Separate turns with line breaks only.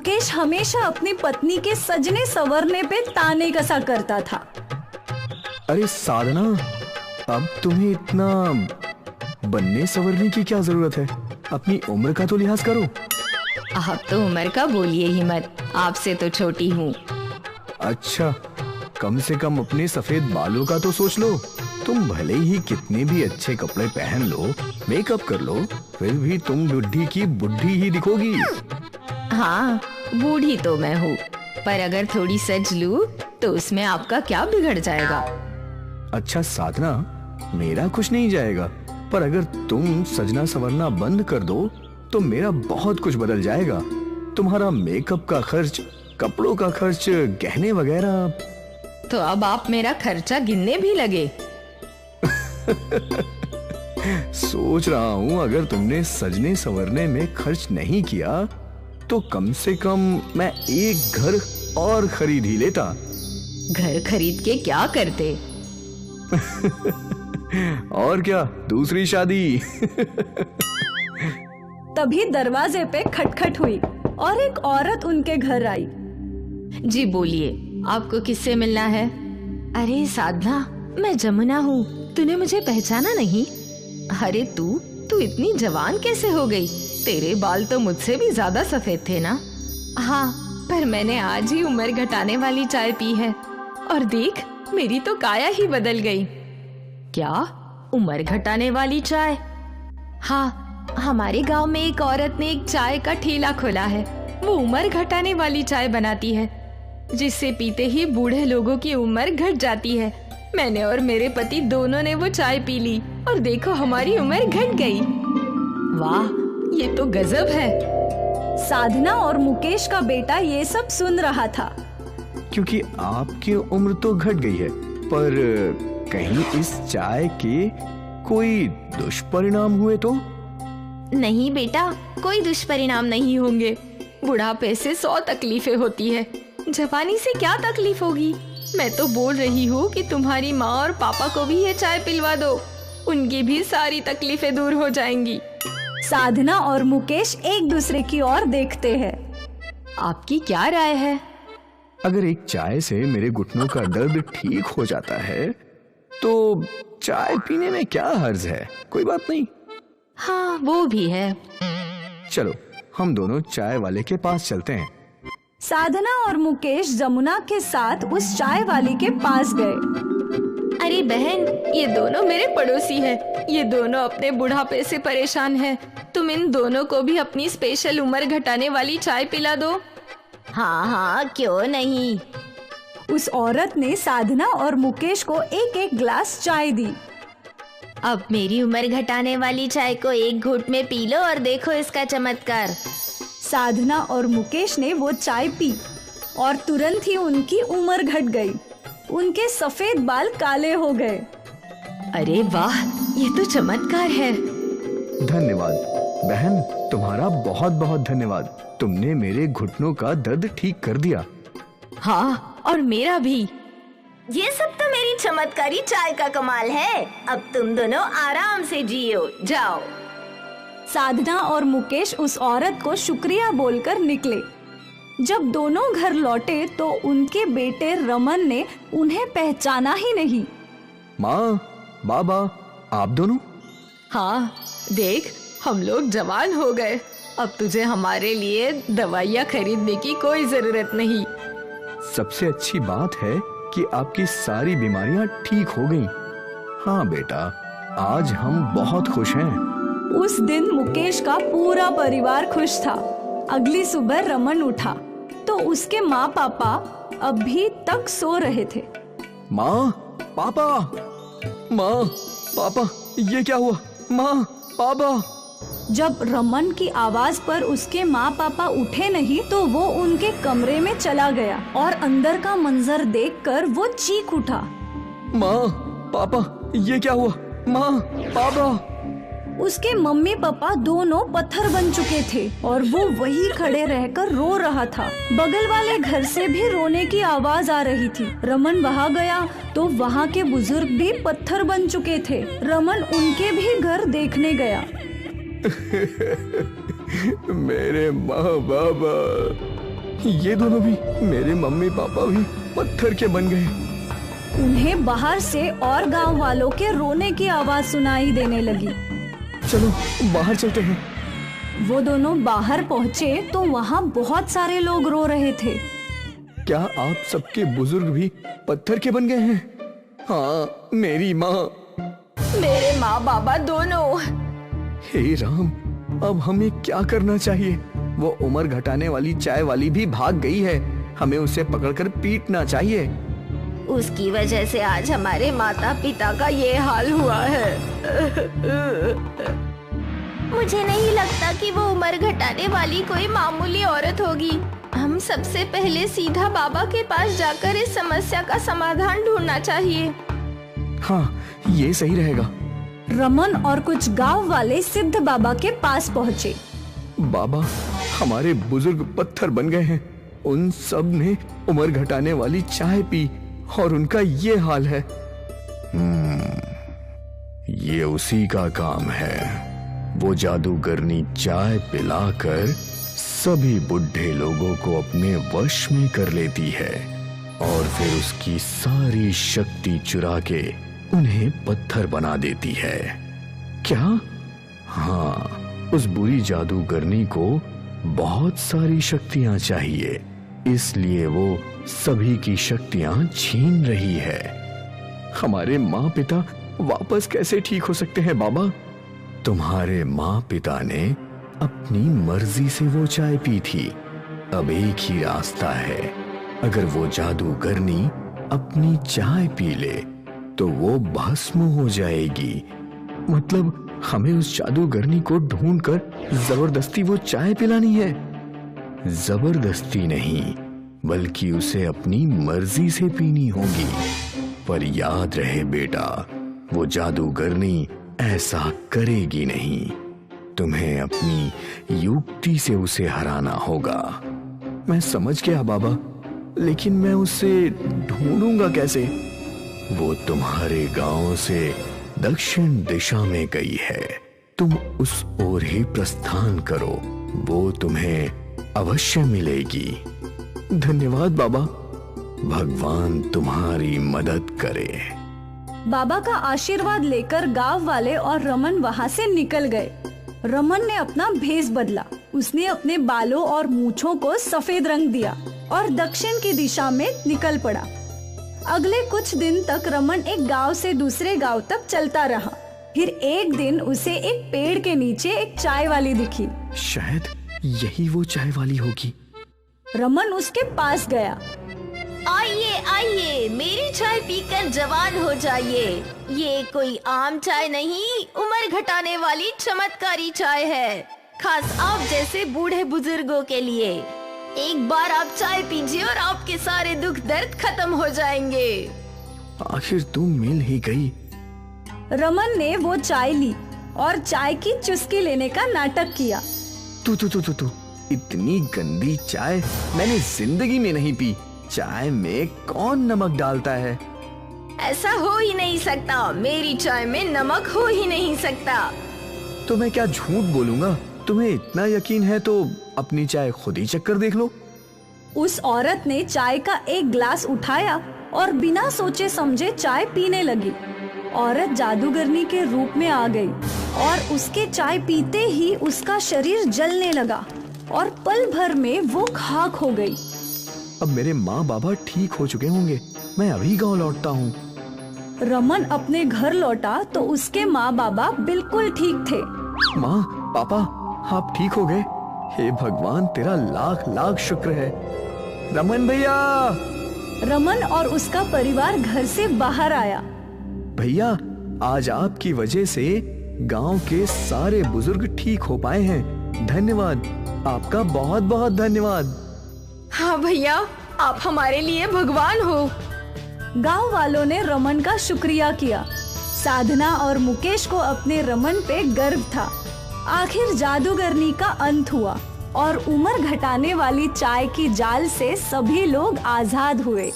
मुकेश हमेशा अपनी पत्नी के सजने संवरने पे ताने कसा करता था।
अरे साधना, अब तुम्हें इतना बनने संवरने की क्या जरूरत है? अपनी उम्र का तो लिहाज करो।
आप तो उम्र का बोलिए ही मत, आपसे तो छोटी हूँ।
अच्छा, कम से कम अपने सफेद बालों का तो सोच लो। तुम भले ही कितने भी अच्छे कपड़े पहन लो, मेकअप कर लो, फिर भी तुम बुढ़ी की बुढ़ी ही दिखोगी।
हाँ, बूढ़ी तो मैं हूँ, पर अगर थोड़ी सज लूँ तो उसमें आपका क्या बिगड़ जाएगा?
अच्छा साधना, मेरा कुछ नहीं जाएगा, पर अगर तुम सजना संवरना बंद कर दो तो मेरा बहुत कुछ बदल जाएगा। तुम्हारा मेकअप का खर्च, कपड़ों का खर्च, गहने वगैरह।
तो अब आप मेरा खर्चा गिनने भी लगे?
सोच रहा हूँ अगर तुमने सजने संवरने में खर्च नहीं किया तो कम से कम मैं एक घर और खरीद ही लेता।
घर खरीद के क्या करते?
और क्या, दूसरी शादी।
तभी दरवाजे पे खटखट हुई और एक औरत उनके घर आई।
जी बोलिए, आपको किससे मिलना है? अरे साधना, मैं जमुना हूँ, तूने मुझे पहचाना नहीं? अरे तू इतनी जवान कैसे हो गई? तेरे बाल तो मुझसे भी ज्यादा सफेद थे ना? हाँ, पर मैंने आज ही उम्र घटाने वाली चाय पी है और देख, मेरी तो काया ही बदल गई। क्या? उम्र घटाने वाली चाय? हाँ, हमारे गांव में एक औरत ने एक चाय का ठेला खोला है। वो उम्र घटाने वाली चाय बनाती है, जिससे पीते ही बूढ़े लोगों की उम्र घट जाती है। मैंने और मेरे पति दोनों ने वो चाय पी ली और देखो, हमारी उम्र घट गई। वाह, ये तो गजब है।
साधना और मुकेश का बेटा ये सब सुन रहा था।
क्योंकि आपकी उम्र तो घट गई है, पर कहीं इस चाय के कोई दुष्परिणाम हुए तो?
नहीं बेटा, कोई दुष्परिणाम नहीं होंगे। बुढ़ापे से 100 तकलीफें होती है, जवानी से क्या तकलीफ होगी? मैं तो बोल रही हूँ कि तुम्हारी माँ और पापा को भी ये चाय पिलवा दो, उनकी भी सारी तकलीफें दूर हो जाएंगी।
साधना और मुकेश एक दूसरे की ओर देखते हैं।
आपकी क्या राय है?
अगर एक चाय से मेरे घुटनों का दर्द ठीक हो जाता है तो चाय पीने में क्या हर्ज है? कोई बात नहीं।
हाँ, वो भी है।
चलो, हम दोनों चाय वाले के पास चलते हैं।
साधना और मुकेश जमुना के साथ उस चाय वाली के पास गए।
अरे बहन, ये दोनों मेरे पड़ोसी हैं। ये दोनों अपने बुढ़ापे से परेशान हैं। तुम इन दोनों को भी अपनी स्पेशल उम्र घटाने वाली चाय पिला दो। हाँ हाँ, क्यों नहीं।
उस औरत ने साधना और मुकेश को एक एक ग्लास चाय दी।
अब मेरी उम्र घटाने वाली चाय को एक घूंट में पी लो और देखो इसका चमत्कार।
साधना और मुकेश ने वो चाय पी और तुरंत ही उनकी उम्र घट गई। उनके सफेद बाल काले हो गए।
अरे वाह, ये तो चमत्कार है।
धन्यवाद बहन, तुम्हारा बहुत बहुत धन्यवाद। तुमने मेरे घुटनों का दर्द ठीक कर दिया।
हाँ, और मेरा भी। ये सब तो मेरी चमत्कारी चाय का कमाल है। अब तुम दोनों आराम से जियो, जाओ।
साधना और मुकेश उस औरत को शुक्रिया बोलकर निकले। जब दोनों घर लौटे तो उनके बेटे रमन ने उन्हें पहचाना ही नहीं।
माँ, बाबा, आप दोनों?
हाँ, देख, हम लोग जवान हो गए। अब तुझे हमारे लिए दवाइयाँ खरीदने की कोई जरूरत नहीं।
सबसे अच्छी बात है कि आपकी सारी बीमारियां ठीक हो गईं। हाँ बेटा, आज हम बहुत खुश हैं।
उस दिन मुकेश का पूरा परिवार खुश था। अगली सुबह रमन उठा तो उसके माँ पापा अभी तक सो रहे थे।
माँ, पापा, माँ, पापा, ये क्या हुआ? माँ, पापा।
जब रमन की आवाज पर उसके माँ पापा उठे नहीं तो वो उनके कमरे में चला गया और अंदर का मंजर देखकर वो चीख उठा।
माँ, पापा, ये क्या हुआ? माँ, पापा।
उसके मम्मी पापा दोनों पत्थर बन चुके थे और वो वही खड़े रहकर रो रहा था। बगल वाले घर से भी रोने की आवाज आ रही थी। रमन वहाँ गया तो वहाँ के बुजुर्ग भी पत्थर बन चुके थे। रमन उनके भी घर देखने गया।
मेरे माँ बाबा, ये दोनों भी, मेरे मम्मी पापा भी पत्थर के बन गए।
उन्हें बाहर से और गांव वालों के रोने की आवाज सुनाई देने लगी।
चलो बाहर चलते हैं।
वो दोनों बाहर पहुँचे तो वहाँ बहुत सारे लोग रो रहे थे।
क्या आप सबके बुजुर्ग भी पत्थर के बन गए हैं? हाँ, मेरी माँ,
मेरे माँ बाबा दोनों।
हे राम, अब हमें क्या करना चाहिए? वो उम्र घटाने वाली चाय वाली भी भाग गई है। हमें उसे पकड़कर पीटना चाहिए।
उसकी वजह से आज हमारे माता पिता का ये हाल हुआ है। मुझे नहीं लगता कि वो उम्र घटाने वाली कोई मामूली औरत होगी। हम सबसे पहले सीधा बाबा के पास जाकर इस समस्या का समाधान ढूंढना चाहिए।
हाँ, ये सही रहेगा।
रमन और कुछ गांव वाले सिद्ध बाबा के पास पहुँचे।
बाबा, हमारे बुजुर्ग पत्थर बन गए हैं। उन सब ने उम्र घटाने वाली चाय पी और उनका ये हाल है। ये उसी का काम है। वो जादूगरनी चाय पिलाकर सभी बुढ़े लोगों को अपने वश में कर लेती है और फिर उसकी सारी शक्ति चुरा के उन्हें पत्थर बना देती है। क्या? हाँ, उस बुरी जादूगरनी को बहुत सारी शक्तियां चाहिए, इसलिए वो सभी की शक्तियां छीन रही है। हमारे माँ पिता वापस कैसे ठीक हो सकते हैं बाबा? तुम्हारे माँ पिता ने अपनी मर्जी से वो चाय पी थी। अब एक ही रास्ता है। अगर वो जादूगरनी अपनी चाय पी ले तो वो भस्म हो जाएगी। मतलब हमें उस जादूगरनी को ढूंढकर जबरदस्ती वो चाय पिलानी है। जबरदस्ती नहीं, बल्कि उसे अपनी मर्जी से पीनी होगी। पर याद रहे बेटा, वो जादूगरनी ऐसा करेगी नहीं। तुम्हें अपनी युक्ति से उसे हराना होगा। मैं समझ गया बाबा, लेकिन मैं उसे ढूंढूंगा कैसे? वो तुम्हारे गांव से दक्षिण दिशा में गई है। तुम उस ओर ही प्रस्थान करो, वो तुम्हें अवश्य मिलेगी। धन्यवाद बाबा, भगवान तुम्हारी मदद करे।
बाबा का आशीर्वाद लेकर गांव वाले और रमन वहाँ से निकल गए। रमन ने अपना भेष बदला। उसने अपने बालों और मूंछों को सफेद रंग दिया और दक्षिण की दिशा में निकल पड़ा। अगले कुछ दिन तक रमन एक गांव से दूसरे गांव तक चलता रहा। फिर एक दिन उसे एक पेड़ के नीचे एक चाय वाली दिखी।
शायद यही वो चाय वाली होगी।
रमन उसके पास गया।
आइए आइए, मेरी चाय पीकर जवान हो जाइए। ये कोई आम चाय नहीं, उम्र घटाने वाली चमत्कारी चाय है, खास आप जैसे बूढ़े बुजुर्गों के लिए। एक बार आप चाय पीजिए और आपके सारे दुख दर्द खत्म हो जाएंगे।
आखिर तुम मिल ही गई।
रमन ने वो चाय ली और चाय की चुस्की लेने का नाटक किया।
तू इतनी गंदी चाय मैंने जिंदगी में नहीं पी। चाय में कौन नमक डालता है?
ऐसा हो ही नहीं सकता। मेरी चाय में नमक हो ही नहीं सकता।
तो मैं क्या झूठ बोलूंगा? तुम्हें इतना यकीन है तो अपनी चाय खुद ही चक्कर देख लो।
उस औरत ने चाय का एक ग्लास उठाया और बिना सोचे समझे चाय पीने लगी। औरत जादूगरनी के रूप में आ गई और उसके चाय पीते ही उसका शरीर जलने लगा और पल भर में वो खाक हो गई।
अब मेरे माँ बाबा ठीक हो चुके होंगे। मैं अभी गांव लौटता हूँ।
रमन अपने घर लौटा तो उसके माँ बाबा बिल्कुल ठीक थे।
माँ, पापा, आप ठीक हो गए? हे भगवान, तेरा लाख लाख शुक्र है। रमन भैया!
रमन और उसका परिवार घर से बाहर आया।
भैया, आज आपकी वजह से गांव के सारे बुजुर्ग ठीक हो पाए हैं। धन्यवाद, आपका बहुत बहुत धन्यवाद।
हाँ भैया, आप हमारे लिए भगवान हो।
गांव वालों ने रमन का शुक्रिया किया। साधना और मुकेश को अपने रमन पे गर्व था। आखिर जादूगरनी का अंत हुआ और उम्र घटाने वाली चाय की जाल से सभी लोग आजाद हुए।